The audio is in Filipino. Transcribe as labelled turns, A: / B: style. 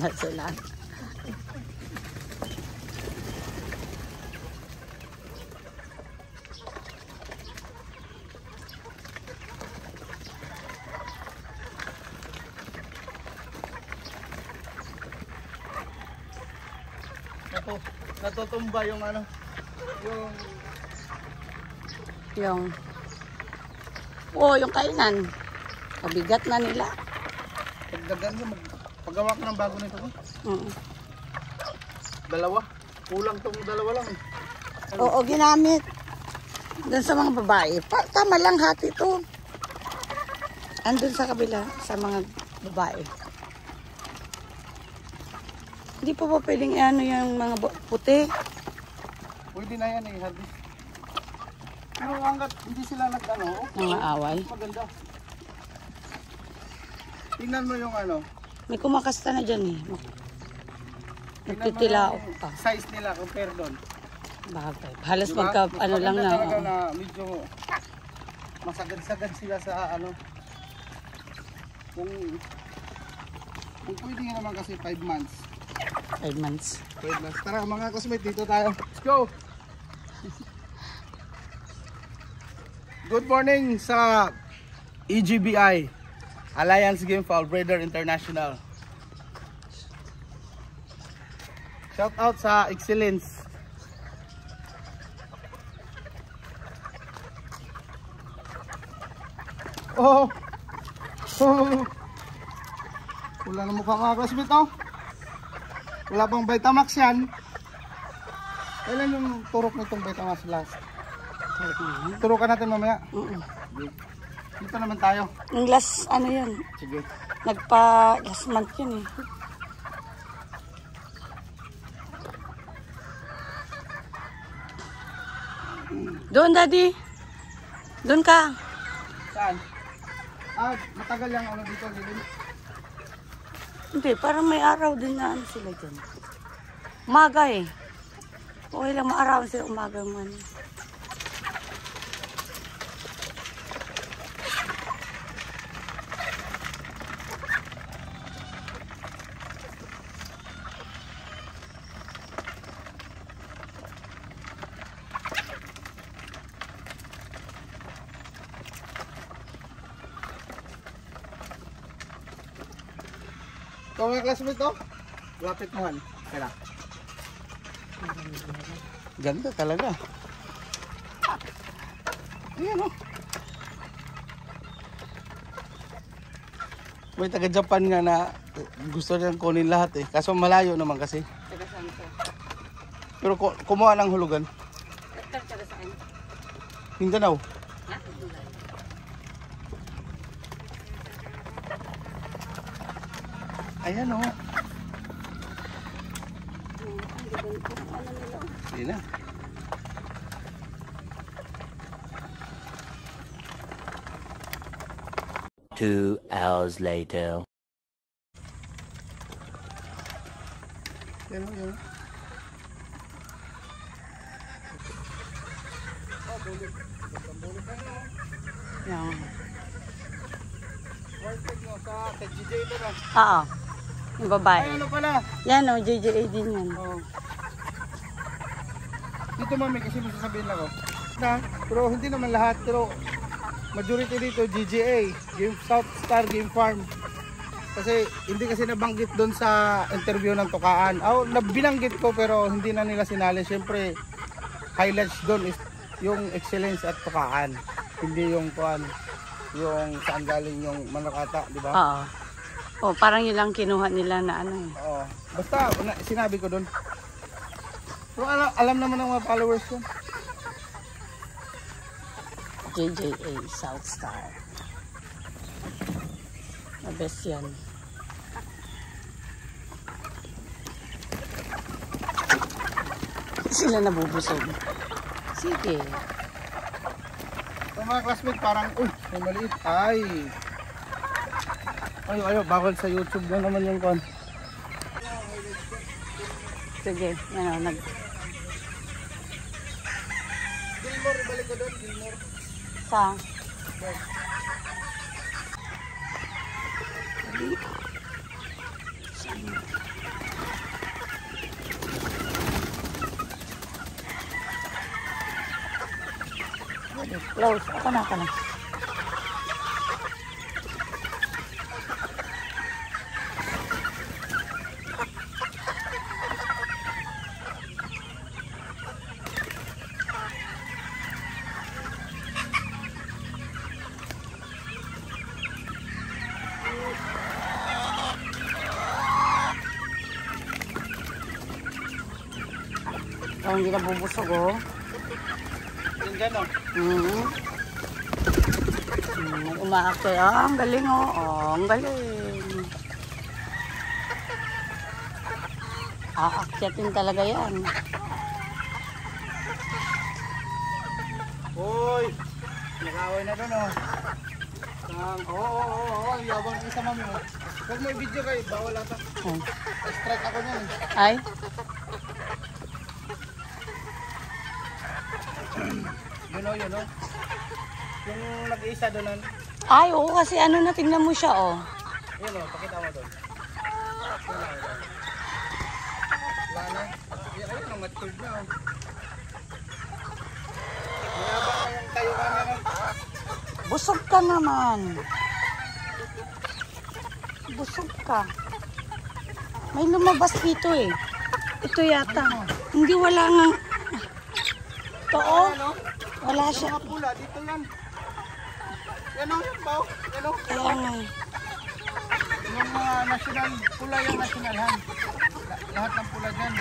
A: na sila.
B: Natutumba yung ano,
A: yung kainan. Kabigat na nila.
B: Pagdagan mo, paggawa ko ng bago nito ko. Dalawa. Kulang tong dalawa lang.
A: Oo, ginamit. Doon sa mga babae. Tama lang hati to. Andun sa kabila, sa mga babae. Hindi pa ba pwedeng ano yung mga puti?
B: Pwede na yan eh, Hadis. Pero hanggat hindi sila nag-ano,
A: Mga away.
B: maganda. Tingnan mo yung ano.
A: May kumakasta na dyan eh. Nagtitilaok pa.
B: Size nila compare doon.
A: Bagay. Halos
B: diba?
A: magka ano lang na.
B: Talaga na medyo masagad-sagad sila sa ano. Kung pwede nga naman kasi 5 months.
A: 5 months.
B: 5 months. Tara mga classmates, dito tayo. Let's go! Good morning sa EGBI, Alliance Game Fowl Breeder International. Shout out sa Excellence. Oh! Wala na mukha mga classmate, oh. Wala pang Vitamax yan. Kailan yung turok nitong Vitamax last? Turukan natin mamaya. Dito naman tayo.
A: Yung last, ano yun?
B: Sige.
A: Last month yun eh. Doon, Daddy. Doon ka.
B: Saan? Matagal yung ano dito, Lilin.
A: Hindi, parang may araw din na ano sila dyan. Umaga eh. Okay lang, maarawan sila umaga man.
B: Ito mga classmate, oh. Lapit mo han. Kaya. Ganda talaga. Ayan, oh. May taga Japan nga na gusto niyang kunin lahat eh. Kaso malayo naman kasi.
A: Taga saan to?
B: Pero kumuha ng hulugan.
A: Taga saan?
B: Mindanao. Ayan, oh. Sige na.
C: Two hours later.
B: Yan, yan.
A: Yan.
B: Perfect mo sa TGJ ito na.
A: Oo. Yung babae.
B: Ay, ano pala?
A: Yan o, JJA din yan.
B: Oh. Dito mami kasi may sasabihin ako. Pero hindi naman lahat. Pero majority dito GGA, South Star Game Farm. Kasi hindi kasi nabanggit doon sa interview ng Tukaan. Binanggit ko pero hindi na nila sinali. Siyempre highlights doon is yung Excellence at Tukaan. Hindi yung yung saan galing yung Manakata, di ba?
A: Oo. Oh, parang yun lang kinuha nila na ano eh.
B: Oo. Basta sinabi ko doon. Pero alam naman ng mga followers ko.
A: JJA South Star. Mabes yan. Sila nabubusog. Sige.
B: So mga classmates parang, may maliit. Ay, bawal sa YouTube na naman yung kon.
A: Sige, ano,
B: Gilmore, balik ko doon, Gilmore.
A: sa Close. Ako na, ako na. Parang hindi nabubusog, oh.
B: Yun dyan, oh.
A: Umaakit. Ah, ang galing, oh. Oh, ang galing. Aakyatin talaga yan.
B: Uy! Nag-away na doon, oh. Oo. Yabang isa, mami, oh. Huwag mo i-video kayo. Bawal ata.
A: Oh.
B: Strike ako niyan, eh.
A: Ay,
B: Yun, oh. Yung nag-iisa doon,
A: ay, oo, kasi ano na, tingnan mo siya, oh.
B: yun, oh. Pakita mo doon. Wala na. Ayun, ang matured na, oh. Mayabang na yung tayo kami, oh.
A: Busog ka naman. Busog ka. May lumabas dito, eh. Ito yata. Hindi, wala nga. Ito, oh. Wala siya.
B: Mga pula, dito yan. Yan, oh, yan, bao. Yan, oh.
A: Kaya nga, eh.
B: Yung mga national, pula yung nationalhan. Lahat ng pula dyan.